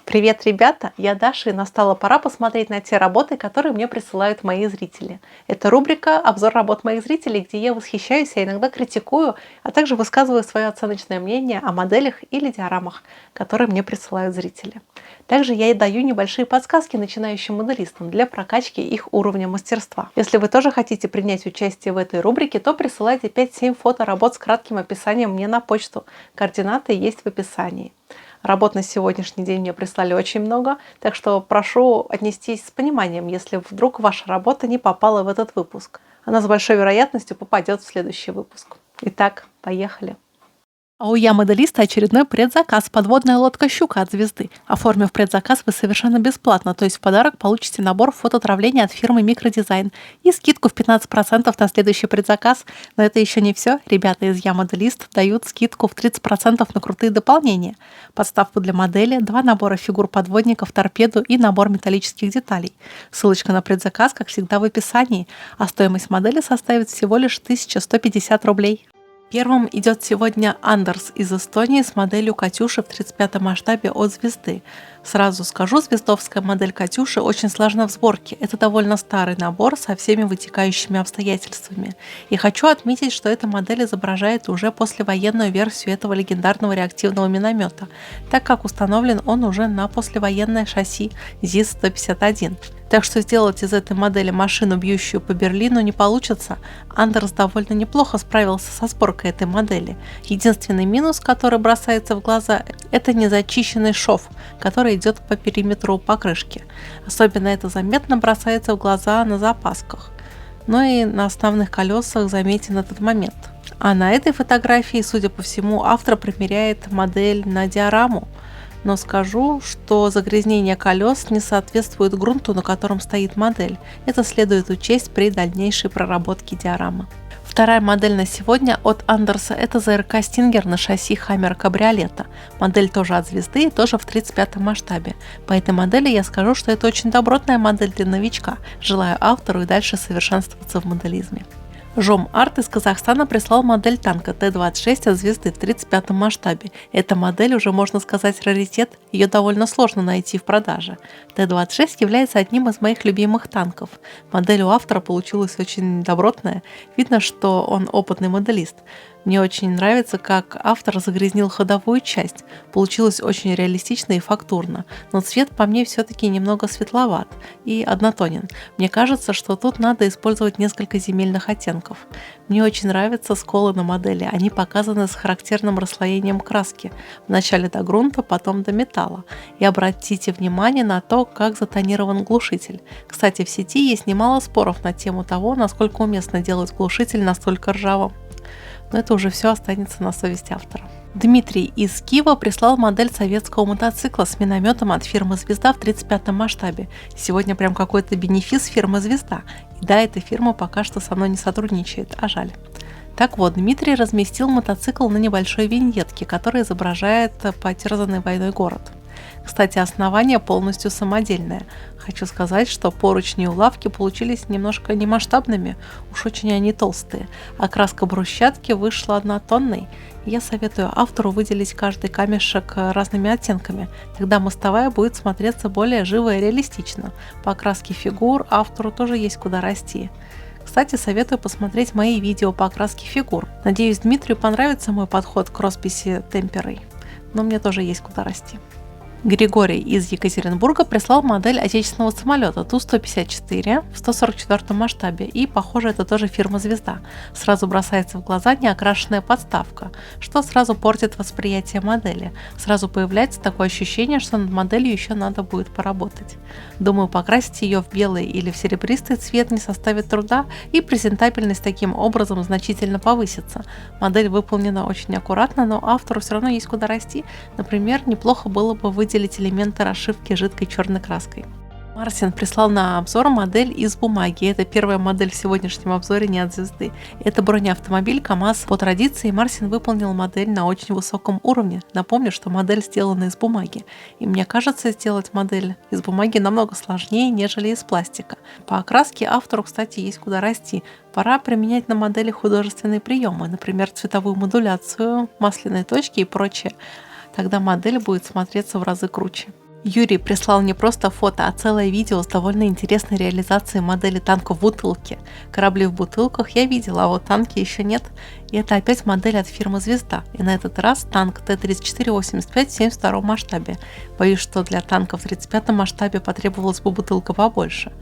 Привет, ребята! Я Даша, и настала пора посмотреть на те работы, которые мне присылают мои зрители. Это рубрика «Обзор работ моих зрителей», где я восхищаюсь, а иногда критикую, а также высказываю свое оценочное мнение о моделях или диорамах, которые мне присылают зрители. Также я и даю небольшие подсказки начинающим моделистам для прокачки их уровня мастерства. Если вы тоже хотите принять участие в этой рубрике, то присылайте 5-7 фото работ с кратким описанием мне на почту. Координаты есть в описании. Работ на сегодняшний день мне прислали очень много, так что прошу отнестись с пониманием, если вдруг ваша работа не попала в этот выпуск. Она с большой вероятностью попадет в следующий выпуск. Итак, поехали. А у Я-моделиста очередной предзаказ «Подводная лодка «Щука» от звезды». Оформив предзаказ вы совершенно бесплатно, то есть в подарок получите набор фототравления от фирмы «Микродизайн» и скидку в 15% на следующий предзаказ. Но это еще не все. Ребята из Я-моделист дают скидку в 30% на крутые дополнения. Подставку для модели, 2 набора фигур подводников, торпеду и набор металлических деталей. Ссылочка на предзаказ, как всегда, в описании, а стоимость модели составит всего лишь 1150 рублей. Первым идет сегодня Андерс из Эстонии с моделью Катюши в 35 масштабе от звезды. Сразу скажу, звездовская модель Катюши очень сложна в сборке. Это довольно старый набор со всеми вытекающими обстоятельствами. И хочу отметить, что эта модель изображает уже послевоенную версию этого легендарного реактивного миномета, так как установлен он уже на послевоенное шасси ЗИС-151. Так что сделать из этой модели машину, бьющую по Берлину, не получится. Андерс довольно неплохо справился со сборкой этой модели. Единственный минус, который бросается в глаза, это незачищенный шов, который идет по периметру покрышки. Особенно это заметно бросается в глаза на запасках. Но и на основных колесах заметен этот момент. А на этой фотографии, судя по всему, автор примеряет модель на диораму. Но скажу, что загрязнение колес не соответствует грунту, на котором стоит модель. Это следует учесть при дальнейшей проработке диорамы. Вторая модель на сегодня от Андерса – это ЗРК Стингер на шасси Хаммер Кабриолета. Модель тоже от звезды и тоже в 35 масштабе. По этой модели я скажу, что это очень добротная модель для новичка. Желаю автору и дальше совершенствоваться в моделизме. Жом Арт из Казахстана прислал модель танка Т-26 от звезды в 35 масштабе. Эта модель уже, можно сказать, раритет, ее довольно сложно найти в продаже. Т-26 является одним из моих любимых танков. Модель у автора получилась очень добротная, видно, что он опытный моделист. Мне очень нравится, как автор загрязнил ходовую часть. Получилось очень реалистично и фактурно. Но цвет по мне все-таки немного светловат и однотонен. Мне кажется, что тут надо использовать несколько земельных оттенков. Мне очень нравятся сколы на модели. Они показаны с характерным расслоением краски. Вначале до грунта, потом до металла. И обратите внимание на то, как затонирован глушитель. Кстати, в сети есть немало споров на тему того, насколько уместно делать глушитель настолько ржавым. Но это уже все останется на совести автора. Дмитрий из Киева прислал модель советского мотоцикла с минометом от фирмы «Звезда» в 35 масштабе. Сегодня прям какой-то бенефис фирмы «Звезда». И да, эта фирма пока что со мной не сотрудничает, а жаль. Так вот, Дмитрий разместил мотоцикл на небольшой виньетке, которая изображает потерзанный войной город. Кстати, основание полностью самодельное. Хочу сказать, что поручни и улавки получились немножко немасштабными, уж очень они толстые. Окраска брусчатки вышла однотонной. Я советую автору выделить каждый камешек разными оттенками. Тогда мостовая будет смотреться более живо и реалистично. По окраске фигур автору тоже есть куда расти. Кстати, советую посмотреть мои видео по окраске фигур. Надеюсь, Дмитрию понравится мой подход к росписи темперой. Но мне тоже есть куда расти. Григорий из Екатеринбурга прислал модель отечественного самолета Ту-154 в 144 масштабе, и, похоже, это тоже фирма «Звезда». Сразу бросается в глаза неокрашенная подставка, что сразу портит восприятие модели. Сразу появляется такое ощущение, что над моделью еще надо будет поработать. Думаю, покрасить ее в белый или в серебристый цвет не составит труда, и презентабельность таким образом значительно повысится. Модель выполнена очень аккуратно, но автору все равно есть куда расти. Например, неплохо было бы выделить элементы расшивки жидкой черной краской. Марсин прислал на обзор модель из бумаги. Это первая модель в сегодняшнем обзоре не от звезды. Это бронеавтомобиль КАМАЗ. По традиции Марсин выполнил модель на очень высоком уровне. Напомню, что модель сделана из бумаги. И мне кажется, сделать модель из бумаги намного сложнее, нежели из пластика. По окраске автору, кстати, есть куда расти. Пора применять на модели художественные приемы, например, цветовую модуляцию, масляные точки и прочее. Тогда модель будет смотреться в разы круче. Юрий прислал не просто фото, а целое видео с довольно интересной реализацией модели танка в бутылке. Корабли в бутылках я видела, а вот танки еще нет. И это опять модель от фирмы «Звезда». И на этот раз танк Т-34-85 в 72 масштабе. Боюсь, что для танка в 35 масштабе потребовалась бы бутылка побольше.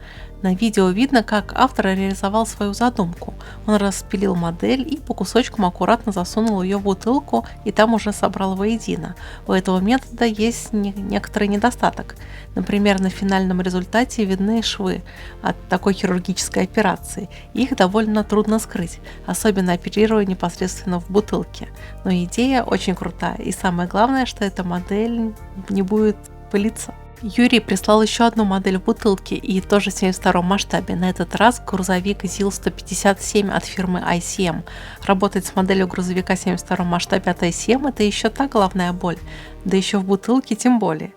На видео видно, как автор реализовал свою задумку. Он распилил модель и по кусочкам аккуратно засунул ее в бутылку и там уже собрал воедино. У этого метода есть некоторый недостаток. Например, на финальном результате видны швы от такой хирургической операции. Их довольно трудно скрыть, особенно оперируя непосредственно в бутылке. Но идея очень крутая, и самое главное, что эта модель не будет пылиться. Юрий прислал еще одну модель в бутылке и тоже в 72 масштабе. На этот раз грузовик ЗИЛ-157 от фирмы ICM. Работать с моделью грузовика в 72 масштабе от ICM — это еще та головная боль, да еще в бутылке тем более.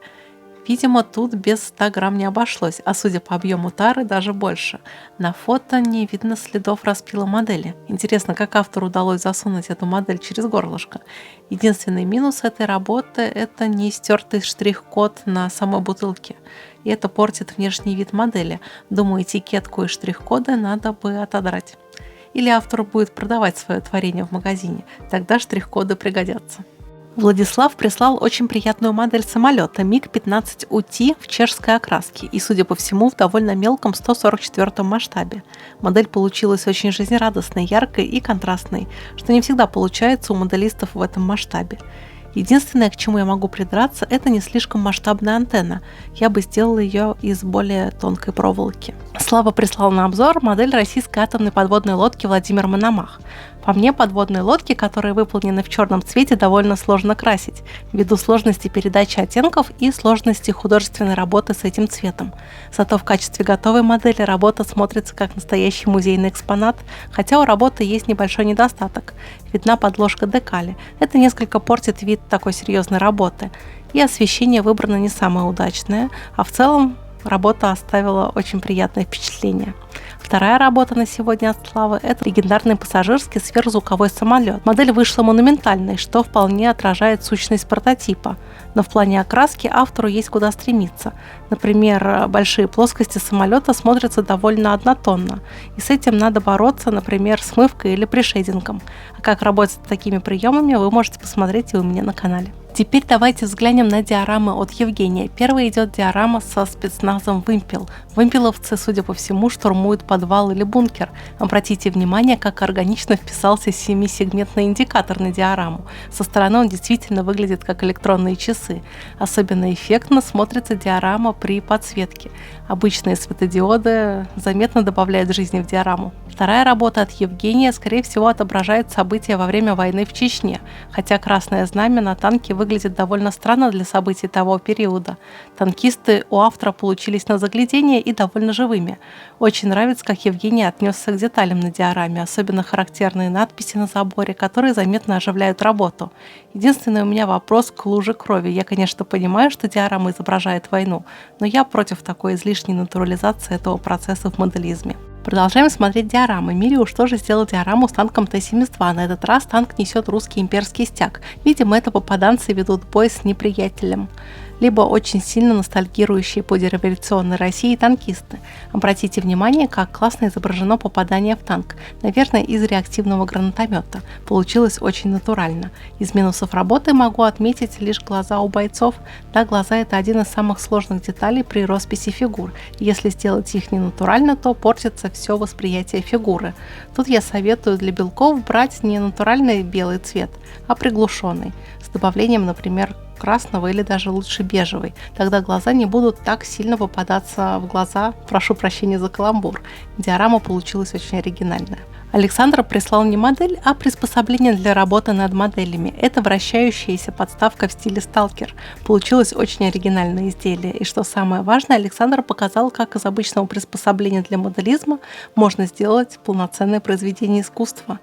Видимо, тут без 100 грамм не обошлось, а судя по объему тары, даже больше. На фото не видно следов распила модели. Интересно, как автору удалось засунуть эту модель через горлышко. Единственный минус этой работы — это не стертый штрих-код на самой бутылке. И это портит внешний вид модели. Думаю, этикетку и штрих-коды надо бы отодрать. Или автор будет продавать свое творение в магазине. Тогда штрих-коды пригодятся. Владислав прислал очень приятную модель самолета МиГ-15УТ в чешской окраске и, судя по всему, в довольно мелком 144 масштабе. Модель получилась очень жизнерадостной, яркой и контрастной, что не всегда получается у моделистов в этом масштабе. Единственное, к чему я могу придраться, это не слишком масштабная антенна. Я бы сделала ее из более тонкой проволоки. Слава прислал на обзор модель российской атомной подводной лодки «Владимир Мономах». По мне, подводные лодки, которые выполнены в черном цвете, довольно сложно красить, ввиду сложности передачи оттенков и сложности художественной работы с этим цветом. Зато в качестве готовой модели работа смотрится как настоящий музейный экспонат, хотя у работы есть небольшой недостаток. Видна подложка декали. Это несколько портит вид такой серьезной работы. И освещение выбрано не самое удачное, а в целом работа оставила очень приятное впечатление. Вторая работа на сегодня от Славы – это легендарный пассажирский сверхзвуковой самолет. Модель вышла монументальной, что вполне отражает сущность прототипа. Но в плане окраски автору есть куда стремиться. Например, большие плоскости самолета смотрятся довольно однотонно. И с этим надо бороться, например, смывкой или пришейдингом. А как работать с такими приемами, вы можете посмотреть и у меня на канале. Теперь давайте взглянем на диорамы от Евгения. Первой идет диорама со спецназом «Вымпел». Вымпеловцы, судя по всему, штурмуют подвал или бункер. Обратите внимание, как органично вписался 7-сегментный индикатор на диораму. Со стороны он действительно выглядит как электронные часы. Особенно эффектно смотрится диорама при подсветке. Обычные светодиоды заметно добавляют жизни в диораму. Вторая работа от Евгения, скорее всего, отображает события во время войны в Чечне, хотя красное знамя на танке выглядит довольно странно для событий того периода. Танкисты у автора получились на заглядение и довольно живыми. Очень нравится, как Евгений отнесся к деталям на диораме, особенно характерные надписи на заборе, которые заметно оживляют работу. Единственный у меня вопрос к луже крови. Я, конечно, понимаю, что диорама изображает войну, но я против такой излишней натурализации этого процесса в моделизме. Продолжаем смотреть диорамы. Мириуш тоже сделал диораму с танком Т-72. На этот раз танк несет русский имперский стяг. Видимо, это попаданцы ведут бой с неприятелем. Либо очень сильно ностальгирующие по дореволюционной России танкисты. Обратите внимание, как классно изображено попадание в танк. Наверное, из реактивного гранатомета. Получилось очень натурально. Из минусов работы могу отметить лишь глаза у бойцов. Да, глаза — это один из самых сложных деталей при росписи фигур. Если сделать их ненатурально, то портится все восприятие фигуры. Тут я советую для белков брать не натуральный белый цвет, а приглушенный, с добавлением, например, красного или даже лучше бежевый. Тогда глаза не будут так сильно попадаться в глаза. Прошу прощения за каламбур. Диорама получилась очень оригинальная. Александр прислал не модель, а приспособление для работы над моделями. Это вращающаяся подставка в стиле сталкер. Получилось очень оригинальное изделие. И что самое важное, Александр показал, как из обычного приспособления для моделизма можно сделать полноценное произведение искусства.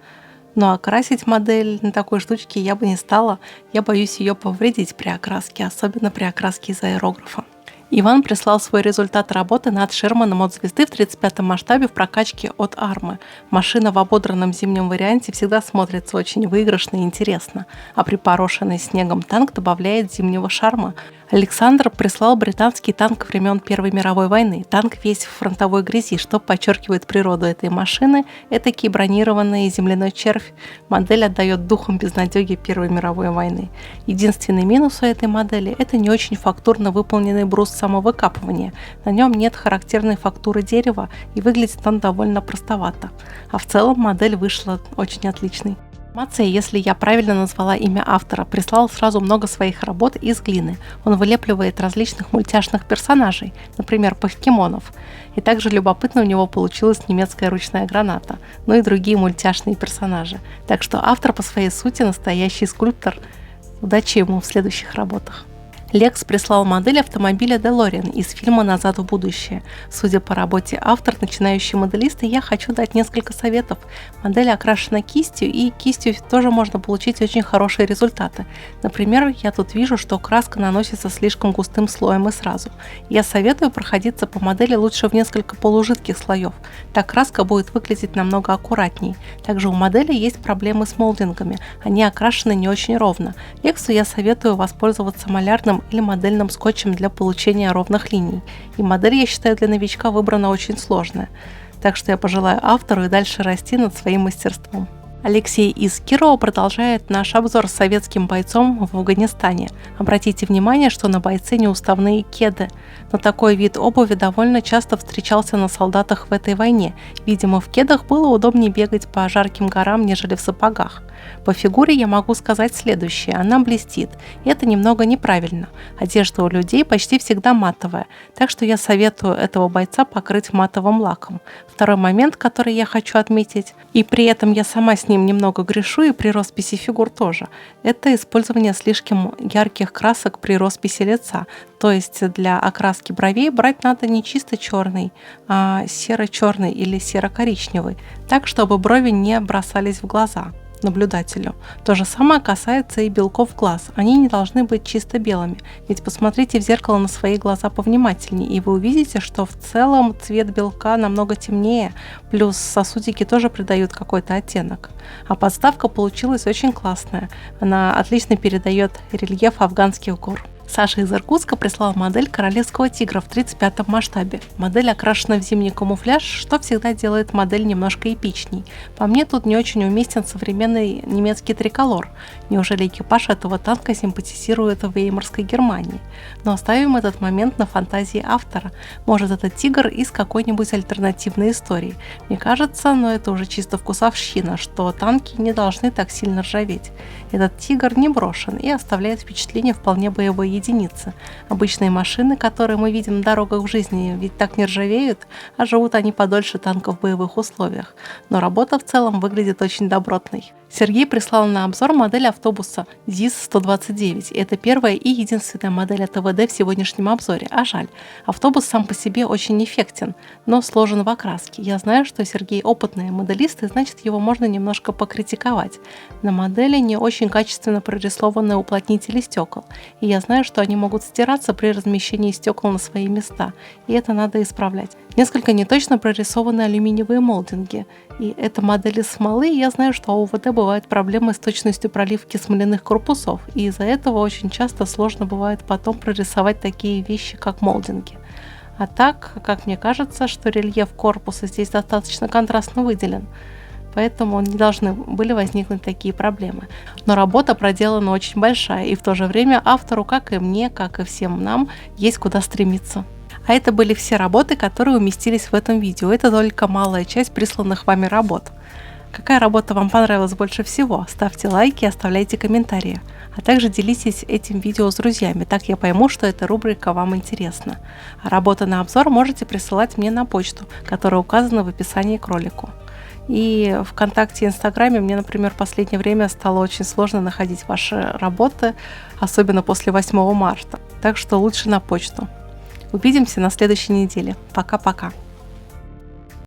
Но окрасить модель на такой штучке я бы не стала. Я боюсь ее повредить при окраске, особенно при окраске из аэрографа. Иван прислал свой результат работы над Шерманом от «Звезды» в 35 масштабе в прокачке от Армы. Машина в ободранном зимнем варианте всегда смотрится очень выигрышно и интересно, а припорошенный снегом танк добавляет зимнего шарма. Александр прислал британский танк времен Первой мировой войны. Танк весь в фронтовой грязи, что подчеркивает природу этой машины. Этакий бронированный земляной червь. Модель отдает духом безнадеги Первой мировой войны. Единственный минус у этой модели – это не очень фактурно выполненный брус самовыкапывания. На нем нет характерной фактуры дерева, и выглядит он довольно простовато. А в целом модель вышла очень отличной. Если я правильно назвала имя автора, прислал сразу много своих работ из глины. Он вылепливает различных мультяшных персонажей, например, покемонов. И также любопытно у него получилась немецкая ручная граната, ну и другие мультяшные персонажи. Так что автор по своей сути настоящий скульптор. Удачи ему в следующих работах. Лекс прислал модель автомобиля DeLorean из фильма «Назад в будущее». Судя по работе автор, начинающий моделист, и я хочу дать несколько советов. Модель окрашена кистью, и кистью тоже можно получить очень хорошие результаты. Например, я тут вижу, что краска наносится слишком густым слоем и сразу. Я советую проходиться по модели лучше в несколько полужидких слоев. Так краска будет выглядеть намного аккуратней. Также у модели есть проблемы с молдингами. Они окрашены не очень ровно. Лексу я советую воспользоваться малярным или модельным скотчем для получения ровных линий. И модель, я считаю, для новичка выбрана очень сложная. Так что я пожелаю автору и дальше расти над своим мастерством. Алексей из Кирова продолжает наш обзор с советским бойцом в Афганистане. Обратите внимание, что на бойце неуставные кеды. Но такой вид обуви довольно часто встречался на солдатах в этой войне. Видимо, в кедах было удобнее бегать по жарким горам, нежели в сапогах. По фигуре я могу сказать следующее. Она блестит. И это немного неправильно. Одежда у людей почти всегда матовая. Так что я советую этого бойца покрыть матовым лаком. Второй момент, который я хочу отметить, и при этом я сама с ним немного грешу, и при росписи фигур тоже, это использование слишком ярких красок при росписи лица. То есть для окраски бровей брать надо не чисто черный, а серо-черный или серо-коричневый, так чтобы брови не бросались в глаза наблюдателю. То же самое касается и белков глаз. Они не должны быть чисто белыми. Ведь посмотрите в зеркало на свои глаза повнимательнее, и вы увидите, что в целом цвет белка намного темнее, плюс сосудики тоже придают какой-то оттенок. А подставка получилась очень классная. Она отлично передает рельеф афганских гор. Саша из Иркутска прислал модель королевского тигра в 35-м масштабе. Модель окрашена в зимний камуфляж, что всегда делает модель немножко эпичней. По мне, тут не очень уместен современный немецкий триколор. Неужели экипаж этого танка симпатизирует Веймарской Германии? Но оставим этот момент на фантазии автора. Может, это тигр из какой-нибудь альтернативной истории. Мне кажется, но это уже чисто вкусовщина, что танки не должны так сильно ржаветь. Этот тигр не брошен и оставляет впечатление вполне боевой единицы. Обычные машины, которые мы видим на дорогах в жизни, ведь так не ржавеют, а живут они подольше танков в боевых условиях. Но работа в целом выглядит очень добротной. Сергей прислал на обзор модель автобуса ЗИС-129. Это первая и единственная модель от ТВД в сегодняшнем обзоре. А жаль, автобус сам по себе очень эффектен, но сложен в окраске. Я знаю, что Сергей опытный моделист, и значит, его можно немножко покритиковать. На модели не очень качественно прорисованы уплотнители стекол, и я знаю, что они могут стираться при размещении стекол на свои места, и это надо исправлять. Несколько неточно прорисованы алюминиевые молдинги, и это модели смолы, и я знаю, что у УВД бывают проблемы с точностью проливки смоляных корпусов, и из-за этого очень часто сложно бывает потом прорисовать такие вещи, как молдинги. А так, как мне кажется, что рельеф корпуса здесь достаточно контрастно выделен, поэтому не должны были возникнуть такие проблемы. Но работа проделана очень большая, и в то же время автору, как и мне, как и всем нам, есть куда стремиться. А это были все работы, которые уместились в этом видео. Это только малая часть присланных вами работ. Какая работа вам понравилась больше всего? Ставьте лайки, оставляйте комментарии. А также делитесь этим видео с друзьями, так я пойму, что эта рубрика вам интересна. А работы на обзор можете присылать мне на почту, которая указана в описании к ролику. И ВКонтакте и Инстаграме мне, например, в последнее время стало очень сложно находить ваши работы, особенно после 8 марта. Так что лучше на почту. Увидимся на следующей неделе. Пока-пока.